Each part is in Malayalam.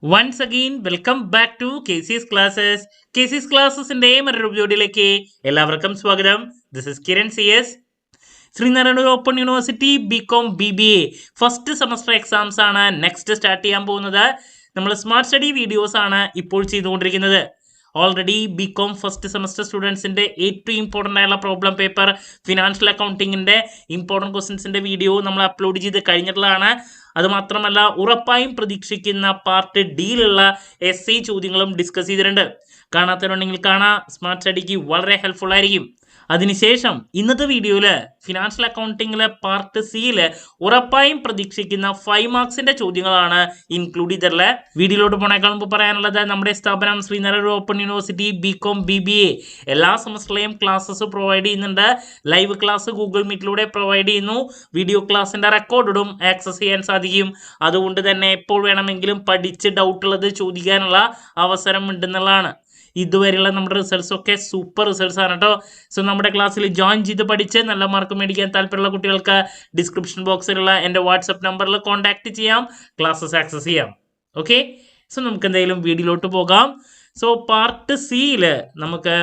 Once again, welcome back to KCS Classes. KCS Classes-ന്റെ മറ്റൊരു വീഡിയോയിലേക്ക് എല്ലാവർക്കും സ്വാഗതം. This is Kiran CS. Sreenarayana open university BCom BBA first semester exams ആണ് നെക്സ്റ്റ് സ്റ്റാർട്ട് ചെയ്യാൻ പോകുന്നത്. നമ്മൾ സ്മാർട്ട് സ്റ്റഡി വീഡിയോസ് ആണ് ഇപ്പോൾ ചെയ്തുകൊണ്ടിരിക്കുന്നത്. ഓൾറെഡി BCom ഫസ്റ്റ് സെമസ്റ്റർ സ്റ്റുഡൻസിൻ്റെ ഏറ്റവും ഇമ്പോർട്ടൻ്റ് ആയുള്ള പ്രോബ്ലം പേപ്പർ ഫിനാൻഷ്യൽ അക്കൗണ്ടിങ്ങിൻ്റെ ഇമ്പോർട്ടൻറ്റ് ക്വസ്റ്റ്യൻസിൻ്റെ വീഡിയോ നമ്മൾ അപ്ലോഡ് ചെയ്ത് കഴിഞ്ഞിട്ടുള്ളതാണ്. അതുമാത്രമല്ല ഉറപ്പായും പ്രതീക്ഷിക്കുന്ന പാർട്ട് ഡിയിലുള്ള SC ചോദ്യങ്ങളും ഡിസ്കസ് ചെയ്തിട്ടുണ്ട്. കാണാത്തവരുണ്ടെങ്കിൽ കാണാം. സ്മാർട്ട് സ്റ്റഡിക്ക് വളരെ ഹെൽപ്ഫുൾ ആയിരിക്കും. അതിനുശേഷം ഇന്നത്തെ വീഡിയോയിൽ ഫിനാൻഷ്യൽ അക്കൗണ്ടിങ്ങിലെ പാർട്ട് സിയിൽ ഉറപ്പായും പ്രതീക്ഷിക്കുന്ന 5 മാർക്സിന്റെ ചോദ്യങ്ങളാണ് ഇൻക്ലൂഡ് ചെയ്തിട്ടുള്ളത്. വീഡിയോയിലോട്ട് പോണേക്കാൾ മുമ്പ് പറയാനുള്ളത്, നമ്മുടെ സ്ഥാപനം Sreenarayana open university BCom BBA എല്ലാ സെമസ്റ്ററിലെയും ക്ലാസ്സസ് പ്രൊവൈഡ് ചെയ്യുന്നുണ്ട്. ലൈവ് ക്ലാസ് ഗൂഗിൾ മീറ്റിലൂടെ പ്രൊവൈഡ് ചെയ്യുന്നു. വീഡിയോ ക്ലാസ്സിന്റെ റെക്കോർഡും ആക്സസ് ചെയ്യാൻ സാധിക്കും. അതുകൊണ്ട് തന്നെ എപ്പോൾ വേണമെങ്കിലും പഠിച്ച് ഡൗട്ടുള്ളത് ചോദിക്കാനുള്ള അവസരം ഉണ്ടെന്നുള്ളതാണ്. ഇതുവരെയുള്ള നമ്മുടെ റിസൾട്ട്സ് ഒക്കെ സൂപ്പർ റിസൾട്ട്സ് ആണ് കേട്ടോ. സോ നമ്മുടെ ക്ലാസ്സിൽ ജോയിൻ ചെയ്ത് പഠിച്ച് നല്ല മാർക്ക് മേടിക്കാൻ താല്പര്യമുള്ള കുട്ടികൾക്ക് ഡിസ്ക്രിപ്ഷൻ ബോക്സിലുള്ള എൻ്റെ വാട്സപ്പ് നമ്പറിൽ കോൺടാക്ട് ചെയ്യാം, ക്ലാസ്സസ് ആക്സസ് ചെയ്യാം. ഓക്കെ, സോ നമുക്ക് എന്തായാലും വീഡിയോയിലോട്ട് പോകാം. സോ പാർട്ട് സിയിൽ നമുക്ക്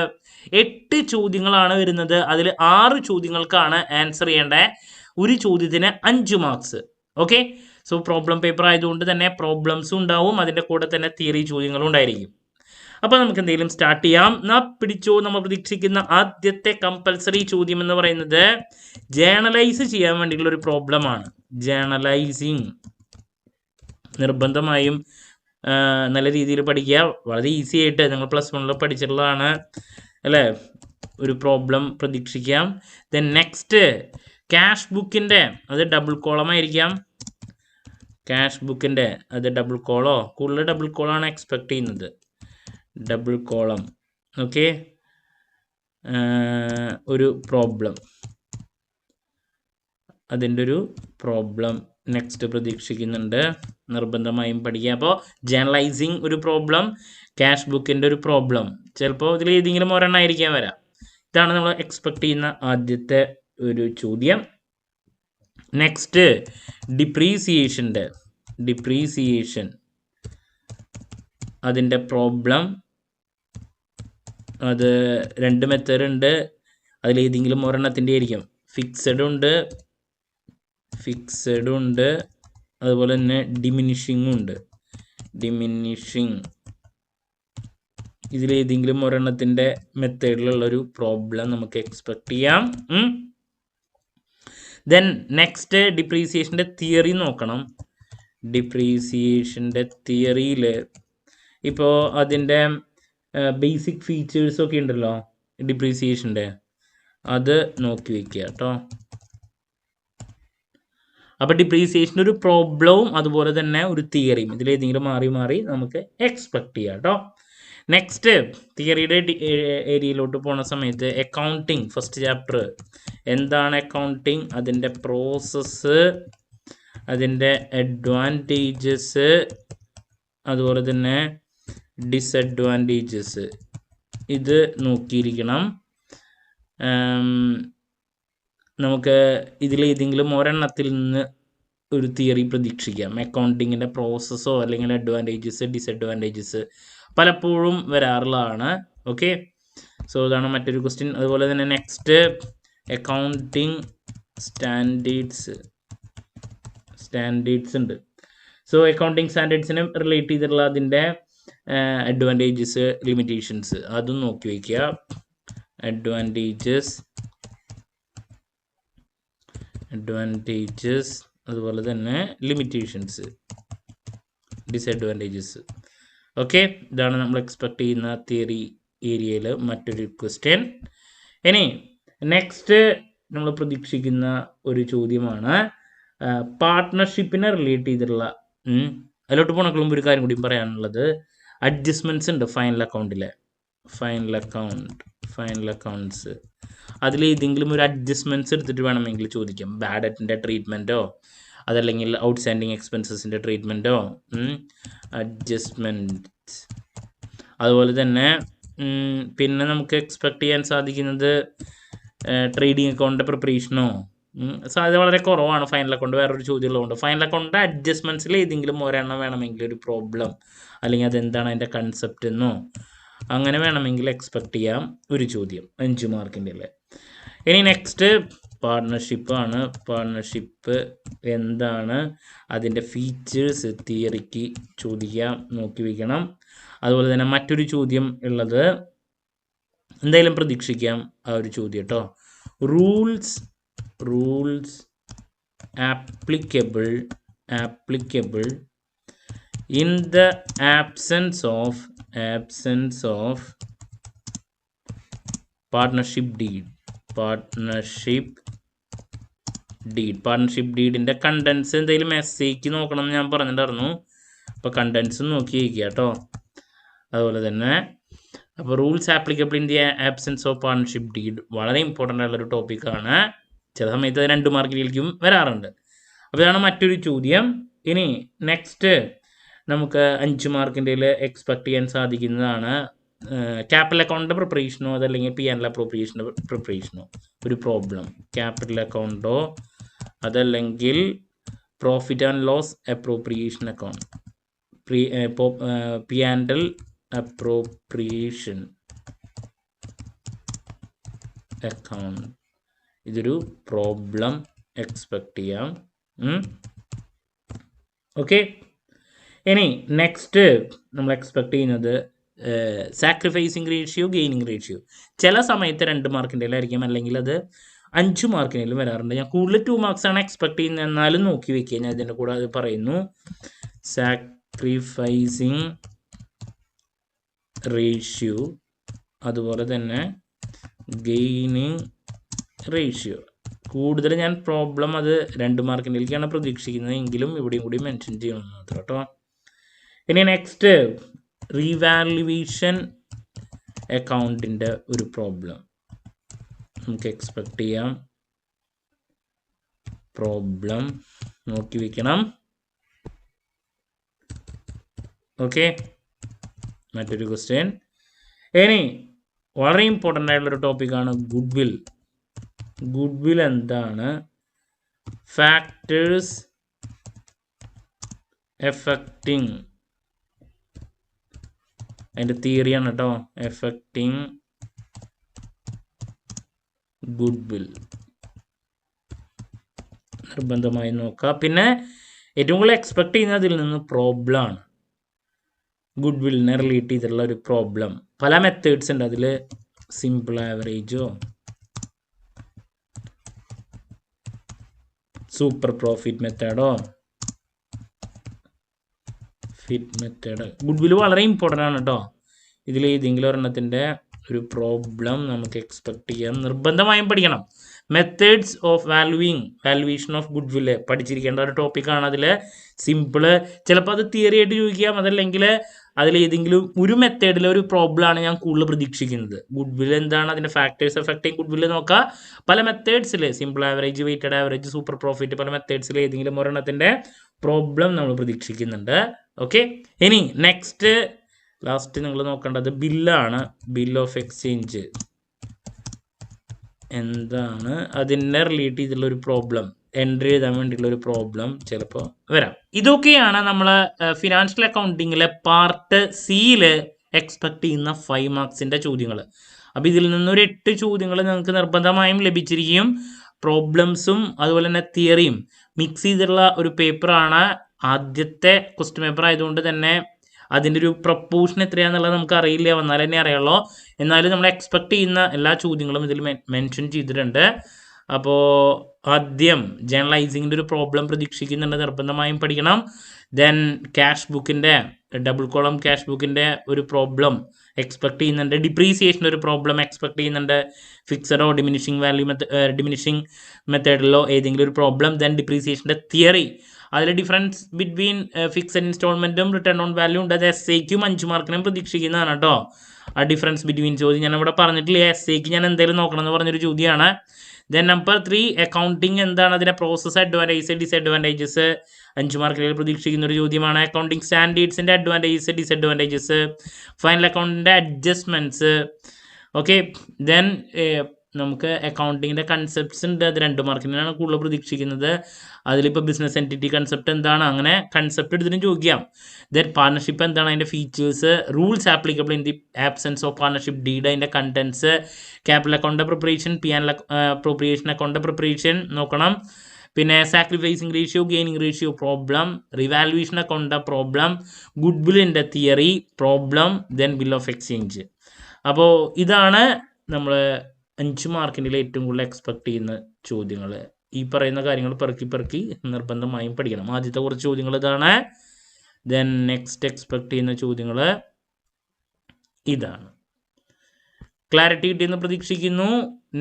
8 ചോദ്യങ്ങളാണ് വരുന്നത്. അതിൽ 6 ചോദ്യങ്ങൾക്കാണ് ആൻസർ ചെയ്യേണ്ടത്. ഒരു ചോദ്യത്തിന് 5 marks. Okay, so problem paper ആയതുകൊണ്ട് തന്നെ പ്രോബ്ലംസും ഉണ്ടാവും, അതിൻ്റെ കൂടെ തന്നെ തിയറി ചോദ്യങ്ങളും ഉണ്ടായിരിക്കും. അപ്പോൾ നമുക്ക് എന്തെങ്കിലും സ്റ്റാർട്ട് ചെയ്യാം. പിടിച്ചോ, നമ്മൾ പ്രതീക്ഷിക്കുന്ന ആദ്യത്തെ കമ്പൽസറി ചോദ്യം എന്ന് പറയുന്നത് ജേണലൈസ് ചെയ്യാൻ വേണ്ടിയിട്ടുള്ള ഒരു പ്രോബ്ലമാണ്. ജേണലൈസിങ് നിർബന്ധമായും നല്ല രീതിയിൽ പഠിക്കുക. വളരെ ഈസി ആയിട്ട് നിങ്ങൾ +1 പഠിച്ചിട്ടുള്ളതാണ് അല്ലേ. ഒരു പ്രോബ്ലം പ്രതീക്ഷിക്കാം. ദെൻ നെക്സ്റ്റ് ക്യാഷ് ബുക്കിൻ്റെ അത് ഡബിൾ കോളമായിരിക്കാം. ക്യാഷ് ബുക്കിൻ്റെ അത് ഡബിൾ കോളോ, കൂടുതൽ ഡബിൾ കോളാണ് എക്സ്പെക്ട് ചെയ്യുന്നത്. Double column. ഓക്കെ, ഒരു പ്രോബ്ലം, അതിൻ്റെ ഒരു പ്രോബ്ലം നെക്സ്റ്റ് പ്രതീക്ഷിക്കുന്നുണ്ട്. നിർബന്ധമായും പഠിക്കുക. അപ്പോൾ ജേണലൈസിങ് ഒരു പ്രോബ്ലം, ക്യാഷ് ബുക്കിൻ്റെ ഒരു പ്രോബ്ലം, ചിലപ്പോൾ ഇതിൽ ഏതെങ്കിലും ഒരെണ്ണമായിരിക്കാൻ വരാം. ഇതാണ് നമ്മൾ എക്സ്പെക്ട് ചെയ്യുന്ന ആദ്യത്തെ ഒരു ചോദ്യം. നെക്സ്റ്റ് ഡിപ്രീസിയേഷൻ അതിൻ്റെ പ്രോബ്ലം. അത് 2 മെത്തേഡ് ഉണ്ട്. അതിലേതെങ്കിലും ഒരെണ്ണത്തിൻ്റെ ആയിരിക്കും. ഫിക്സഡ് ഉണ്ട്, അതുപോലെ തന്നെ ഡിമിനിഷിങ്ങും ഉണ്ട്. ഇതിലേതെങ്കിലും ഒരെണ്ണത്തിൻ്റെ മെത്തേഡിലുള്ളൊരു പ്രോബ്ലം നമുക്ക് എക്സ്പെക്ട് ചെയ്യാം. ദെൻ നെക്സ്റ്റ് ഡിപ്രീസിയേഷൻ്റെ തിയറി നോക്കണം. ഡിപ്രീസിയേഷൻ്റെ തിയറിയിൽ ഇപ്പോൾ അതിൻ്റെ ബേസിക് ഫീച്ചേഴ്സൊക്കെ ഉണ്ടല്ലോ ഡിപ്രീസിയേഷൻ്റെ, അത് നോക്കി വയ്ക്കുക കേട്ടോ. അപ്പോൾ ഡിപ്രീസിയേഷൻ ഒരു പ്രോബ്ലവും അതുപോലെ തന്നെ ഒരു തിയറിയും, ഇതിലേതെങ്കിലും മാറി നമുക്ക് എക്സ്പെക്ട് ചെയ്യാം കേട്ടോ. നെക്സ്റ്റ് തിയറിയുടെ ഏരിയയിലോട്ട് പോണ സമയത്ത് അക്കൗണ്ടിങ് ഫസ്റ്റ് ചാപ്റ്റർ. എന്താണ് അക്കൗണ്ടിങ്, അതിൻ്റെ പ്രോസസ്സ്, അതിൻ്റെ അഡ്വാൻറ്റേജസ്, അതുപോലെ തന്നെ ഡിസഡ്വാൻറ്റേജസ്, ഇത് നോക്കിയിരിക്കണം. നമുക്ക് ഇതിലേതെങ്കിലും ഒരെണ്ണത്തിൽ നിന്ന് ഒരു തിയറി പ്രതീക്ഷിക്കാം. അക്കൗണ്ടിങ്ങിൻ്റെ പ്രോസസ്സോ അല്ലെങ്കിൽ അഡ്വാൻറ്റേജസ് ഡിസഡ്വാൻറ്റേജസ് പലപ്പോഴും വരാറുള്ളതാണ്. ഓക്കെ, സോ ഇതാണ് മറ്റൊരു ക്വസ്റ്റ്യൻ. അതുപോലെ തന്നെ നെക്സ്റ്റ് അക്കൗണ്ടിങ് സ്റ്റാൻഡേർഡ്സ് ഉണ്ട്. സോ അക്കൗണ്ടിങ് സ്റ്റാൻഡേർഡ്സിനെ റിലേറ്റ് ചെയ്തിട്ടുള്ള അതിൻ്റെ അഡ്വാൻറ്റേജസ് ലിമിറ്റേഷൻസ് അതും നോക്കി വയ്ക്കുക. അഡ്വാൻറ്റേജസ് അതുപോലെ തന്നെ ലിമിറ്റേഷൻസ്, ഡിസഡ്വാൻറ്റേജസ്. ഓക്കെ, ഇതാണ് നമ്മൾ എക്സ്പെക്ട് ചെയ്യുന്ന തിയറി ഏരിയയിൽ മറ്റൊരു ക്വസ്റ്റ്യൻ. ഇനി നെക്സ്റ്റ് നമ്മൾ പ്രതീക്ഷിക്കുന്ന ഒരു ചോദ്യമാണ് പാർട്ട്ണർഷിപ്പിനെ റിലേറ്റ് ചെയ്തിട്ടുള്ള. അതിലോട്ട് പോണക്കളും ഒരു കാര്യം കൂടി പറയാനുള്ളത്, അഡ്ജസ്റ്റ്മെൻറ്റ്സ് ഉണ്ട് ഫൈനൽ അക്കൗണ്ട്സ്. അതിലേതെങ്കിലും ഒരു അഡ്ജസ്റ്റ്മെൻറ്റ്സ് എടുത്തിട്ട് വേണമെങ്കിൽ ചോദിക്കാം. ബാഡ് ഡെറ്റിൻ്റെ ട്രീറ്റ്മെൻറ്റോ അതല്ലെങ്കിൽ ഔട്ട്സ്റ്റാൻഡിങ് എക്സ്പെൻസസിൻ്റെ ട്രീറ്റ്മെൻറ്റോ, അഡ്ജസ്റ്റ്മെൻറ്റ്സ്. അതുപോലെ തന്നെ പിന്നെ നമുക്ക് എക്സ്പെക്ട് ചെയ്യാൻ സാധിക്കുന്നത് ട്രേഡിംഗ് അക്കൗണ്ടിൻ്റെ പ്രിപ്പറേഷനോ സാധ്യത വളരെ കുറവാണ് ഫൈനൽ അക്കൗണ്ട് വേറൊരു ചോദ്യം ഉള്ളതുകൊണ്ട്. ഫൈനൽ അക്കൗണ്ട് അഡ്ജസ്റ്റ്മെൻറ്റ്സിൽ ഏതെങ്കിലും ഒരെണ്ണം വേണമെങ്കിൽ ഒരു പ്രോബ്ലം അല്ലെങ്കിൽ അതെന്താണ് അതിൻ്റെ കൺസെപ്റ്റ് എന്നോ അങ്ങനെ വേണമെങ്കിൽ എക്സ്പെക്ട് ചെയ്യാം ഒരു ചോദ്യം 5 മാർക്കിൻ്റെ അല്ലേ. ഇനി നെക്സ്റ്റ് പാർട്ട്ണർഷിപ്പാണ്. പാർട്ട്ണർഷിപ്പ് എന്താണ്, അതിൻ്റെ ഫീച്ചേഴ്സ് തിയറിക്ക് ചോദിക്കാം, നോക്കി വയ്ക്കണം. അതുപോലെ തന്നെ മറ്റൊരു ചോദ്യം ഉള്ളത് എന്തായാലും പ്രതീക്ഷിക്കാം ആ ഒരു ചോദ്യം കേട്ടോ. Rules applicable in the absence of partnership deed. Partnership ഡീഡിൻ്റെ കണ്ടൻസ് എന്തെങ്കിലും എസ്സേക്ക് നോക്കണം എന്ന് ഞാൻ പറഞ്ഞിട്ടുണ്ടായിരുന്നു. അപ്പോൾ കണ്ടൻസ് നോക്കി വയ്ക്കുക കേട്ടോ. അതുപോലെ തന്നെ അപ്പോൾ rules applicable in the absence of partnership deed വളരെ ഇമ്പോർട്ടൻ്റ് ആയിട്ടുള്ളൊരു ടോപ്പിക്കാണ്. ചില സമയത്ത് 2 മാർക്കിലേക്കും വരാറുണ്ട്. അപ്പോൾ ഇതാണ് മറ്റൊരു ചോദ്യം. ഇനി നെക്സ്റ്റ് നമുക്ക് 5 മാർക്കിൻ്റെ എക്സ്പെക്ട് ചെയ്യാൻ സാധിക്കുന്നതാണ് ക്യാപിറ്റൽ അക്കൗണ്ടിൻ്റെ പ്രിപ്പറേഷനോ അതല്ലെങ്കിൽ P&L പ്രിപ്പറേഷനോ ഒരു പ്രോബ്ലം. ക്യാപിറ്റൽ അക്കൗണ്ടോ അതല്ലെങ്കിൽ profit and loss appropriation account, P&L appropriation account, ഇതൊരു പ്രോബ്ലം എക്സ്പെക്ട് ചെയ്യാം. ഓക്കെ. ഇനി നെക്സ്റ്റ് നമ്മൾ എക്സ്പെക്ട് ചെയ്യുന്നത് സാക്രിഫൈസിങ് റേഷ്യോ, ഗെയിനിങ് റേഷ്യോ. ചില സമയത്ത് 2 മാർക്കിൻ്റെ ആയിരിക്കും, അല്ലെങ്കിൽ അത് 5 മാർക്കിനും വരാറുണ്ട്. ഞാൻ കൂടുതൽ 2 മാർക്സാണ് എക്സ്പെക്ട് ചെയ്യുന്നത്, എന്നാലും നോക്കി വെക്കുക. ഞാൻ ഇതിൻ്റെ കൂടെ അത് പറയുന്നു. സാക്രിഫൈസിങ് റേഷ്യോ അതുപോലെ തന്നെ ഗെയിനിങ് റേഷ്യോ. കൂടുതൽ ഞാൻ പ്രോബ്ലം അത് 2 മാർക്കിൻ്റെയാണ് പ്രതീക്ഷിക്കുന്നത്, എങ്കിലും ഇവിടെയും കൂടി മെൻഷൻ ചെയ്യണമെന്ന് മാത്രം കേട്ടോ. ഇനി നെക്സ്റ്റ് റീവാലുവേഷൻ അക്കൗണ്ടിൻ്റെ ഒരു പ്രോബ്ലം നമുക്ക് എക്സ്പെക്ട് ചെയ്യാം. പ്രോബ്ലം നോക്കി വയ്ക്കണം. ഓക്കെ. മറ്റൊരു ക്വസ്റ്റ്യൻ. ഇനി വളരെ ഇമ്പോർട്ടൻ്റ് ആയിട്ടുള്ളൊരു ടോപ്പിക്കാണ് ഗുഡ്വിൽ എന്താണ്, ഫാക്ടേഴ്സ് എഫക്റ്റിംഗ്, അതിൻ്റെ തിയറിയാണ് കേട്ടോ. എഫക്റ്റിംഗ് ഗുഡ്വിൽ നിർബന്ധമായി നോക്കുക. പിന്നെ ഏറ്റവും കൂടുതൽ എക്സ്പെക്ട് ചെയ്യുന്നത് അതിൽ നിന്ന് പ്രോബ്ലമാണ്. ഗുഡ്വില്ലിനെ റിലേറ്റ് ചെയ്തിട്ടുള്ള ഒരു പ്രോബ്ലം. പല മെത്തേഡ്സ് ഉണ്ട് അതിൽ. സിമ്പിൾ ആവറേജോ സൂപ്പർ പ്രോഫിറ്റ് മെത്തേഡോ ഫിറ്റ് മെത്തേഡ്. ഗുഡ്വിൽ വളരെ ഇമ്പോർട്ടൻ്റ് ആണ് കേട്ടോ. ഇതിൽ ഏതെങ്കിലും ഒരെണ്ണത്തിൻ്റെ ഒരു പ്രോബ്ലം നമുക്ക് എക്സ്പെക്ട് ചെയ്യാം. നിർബന്ധമായും പഠിക്കണം. Methods of valuation of goodwill പഠിച്ചിരിക്കേണ്ട ഒരു ടോപ്പിക്കാണ്. അതിൽ സിമ്പിള് ചിലപ്പോൾ അത് തിയറി ആയിട്ട് ചോദിക്കാം, അതല്ലെങ്കിൽ അതിലേതെങ്കിലും ഒരു മെത്തേഡിലെ ഒരു പ്രോബ്ലമാണ് ഞാൻ കൂടുതൽ പ്രതീക്ഷിക്കുന്നത്. ഗുഡ്വിൽ എന്താണ്, അതിൻ്റെ ഫാക്ടേഴ്സ് എഫക്റ്റിംഗ് ഗുഡ്വിൽ നോക്കുക. പല മെത്തേഡ്സിൽ simple average, weighted average, super profit, പല മെത്തേഡ്സിൽ ഏതെങ്കിലും ഒരെണ്ണത്തിൻ്റെ പ്രോബ്ലം നമ്മൾ പ്രതീക്ഷിക്കുന്നുണ്ട്. ഓക്കെ. ഇനി നെക്സ്റ്റ് ലാസ്റ്റ് നിങ്ങൾ നോക്കേണ്ടത് ബില്ലാണ്. ബിൽ ഓഫ് എക്സ്ചേഞ്ച് എന്താണ്, അതിനെ റിലേറ്റ് ചെയ്തിട്ടുള്ള ഒരു പ്രോബ്ലം, എൻട്രി എഴുതാൻ വേണ്ടിയിട്ടുള്ള ഒരു പ്രോബ്ലം ചിലപ്പോൾ വരാം. ഇതൊക്കെയാണ് നമ്മൾ ഫിനാൻഷ്യൽ അക്കൗണ്ടിങ്ങിലെ പാർട്ട് സിയിൽ എക്സ്പെക്ട് ചെയ്യുന്ന 5 മാർക്സിൻ്റെ ചോദ്യങ്ങൾ. അപ്പോൾ ഇതിൽ നിന്നൊരു 8 ചോദ്യങ്ങൾ നിങ്ങൾക്ക് നിർബന്ധമായും ലഭിച്ചിരിക്കും. പ്രോബ്ലംസും അതുപോലെ തന്നെ തിയറിയും മിക്സ് ചെയ്തിട്ടുള്ള ഒരു പേപ്പറാണ്. ആദ്യത്തെ ക്വസ്റ്റ്യൻ പേപ്പർ ആയതുകൊണ്ട് തന്നെ അതിൻ്റെ ഒരു പ്രൊപ്പോർഷൻ എത്രയാണെന്നുള്ളത് നമുക്ക് അറിയില്ല, വന്നാൽ തന്നെ അറിയുള്ളൂ. എന്നാലും നമ്മൾ എക്സ്പെക്ട് ചെയ്യുന്ന എല്ലാ ചോദ്യങ്ങളും ഇതിൽ മെൻഷൻ ചെയ്തിട്ടുണ്ട്. അപ്പോൾ ആദ്യം ജേർണലൈസിങ്ങിൻ്റെ ഒരു പ്രോബ്ലം പ്രതീക്ഷിക്കുന്നുണ്ട്, നിർബന്ധമായും പഠിക്കണം. ദെൻ ക്യാഷ് ബുക്കിൻ്റെ ഡബിൾ കോളം ക്യാഷ് ബുക്കിൻ്റെ ഒരു പ്രോബ്ലം എക്സ്പെക്ട് ചെയ്യുന്നുണ്ട്. ഡിപ്രീസിയേഷൻ്റെ ഒരു പ്രോബ്ലം എക്സ്പെക്ട് ചെയ്യുന്നുണ്ട്. ഫിക്സഡോ ഡിമിനിഷിങ് മെത്തേഡിലോ ഏതെങ്കിലും ഒരു പ്രോബ്ലം. ദെൻ ഡിപ്രീസിയേഷൻ്റെ തിയറി, അതിൽ ഡിഫറൻസ് ബിറ്റ്വീൻ ഫിക്സഡ് ഇൻസ്റ്റാൾമെൻറ്റും റിട്ടേൺ ഓൺ വാല്യൂ ഉണ്ട്. അത് എസ്സേക്കും 5 മാർക്കിനും പ്രതീക്ഷിക്കുന്നതാണ് കേട്ടോ. ആ ഡിഫറൻസ് ബിറ്റ്വീൻ ചോദ്യം ഞാൻ ഇവിടെ പറഞ്ഞിട്ടില്ല. എസ്സേക്ക് ഞാൻ എന്തായാലും നോക്കണം എന്ന് പറഞ്ഞൊരു ചോദ്യമാണ്. ദെൻ നമ്പർ 3 അക്കൗണ്ടിങ് എന്താണ്, അതിൻ്റെ പ്രോസസ്, അഡ്വാൻറ്റേജസ്, ഡിസഡ്വാൻറ്റേജസ് 5 മാർക്കിൽ പ്രതീക്ഷിക്കുന്ന ഒരു ചോദ്യമാണ്. അക്കൗണ്ടിങ് സ്റ്റാൻഡേർഡ്സിൻ്റെ അഡ്വാൻറ്റേജസ്, ഡിസഡ്വാൻറ്റേജസ്, ഫൈനൽ അക്കൗണ്ടിൻ്റെ അഡ്ജസ്റ്റ്മെൻറ്റ്സ്. ഓക്കെ. ദെൻ നമുക്ക് അക്കൗണ്ടിങ്ങിൻ്റെ കൺസെപ്റ്റ്സ് ഉണ്ട്, അത് 2 മാർക്കിനാണ് കൂടുതൽ പ്രതീക്ഷിക്കുന്നത്. അതിലിപ്പോൾ ബിസിനസ് എൻറ്റിറ്റി കൺസെപ്റ്റ് എന്താണ്, അങ്ങനെ കൺസെപ്റ്റ് എടുത്തിട്ടും ചോദിക്കാം. ദെൻ പാർട്ണർഷിപ്പ് എന്താണ്, അതിൻ്റെ features, rules applicable in the absence of partnership deed, അതിൻ്റെ contents, capital account preparation, P and appropriation account preparation നോക്കണം. പിന്നെ sacrificing ratio, gaining ratio problem, revaluation account problem, good വില്ലിൻ്റെ theory problem, then bill of exchange. അപ്പോൾ ഇതാണ് നമ്മൾ 5 മാർക്കിൻ്റെ ഏറ്റവും കൂടുതൽ എക്സ്പെക്ട് ചെയ്യുന്ന ചോദ്യങ്ങൾ. ഈ പറയുന്ന കാര്യങ്ങൾ പെറുക്കി നിർബന്ധമായും പഠിക്കണം. ആദ്യത്തെ കുറച്ച് ചോദ്യങ്ങൾ ഇതാണ്. ദെൻ നെക്സ്റ്റ് എക്സ്പെക്ട് ചെയ്യുന്ന ചോദ്യങ്ങൾ ഇതാണ്. ക്ലാരിറ്റി കിട്ടിയെന്ന് പ്രതീക്ഷിക്കുന്നു.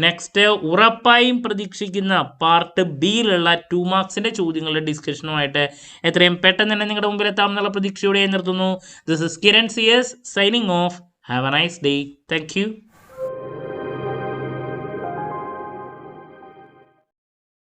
നെക്സ്റ്റ് ഉറപ്പായും പ്രതീക്ഷിക്കുന്ന പാർട്ട് ബിയിലുള്ള 2 മാർക്സിൻ്റെ ചോദ്യങ്ങളുടെ ഡിസ്കഷനുമായിട്ട് എത്രയും പെട്ടെന്ന് തന്നെ നിങ്ങളുടെ മുമ്പിൽ എത്താമെന്നുള്ള പ്രതീക്ഷയോടെ നിർത്തുന്നു. This is Kiran CS signing off. Have a nice day. Thank U.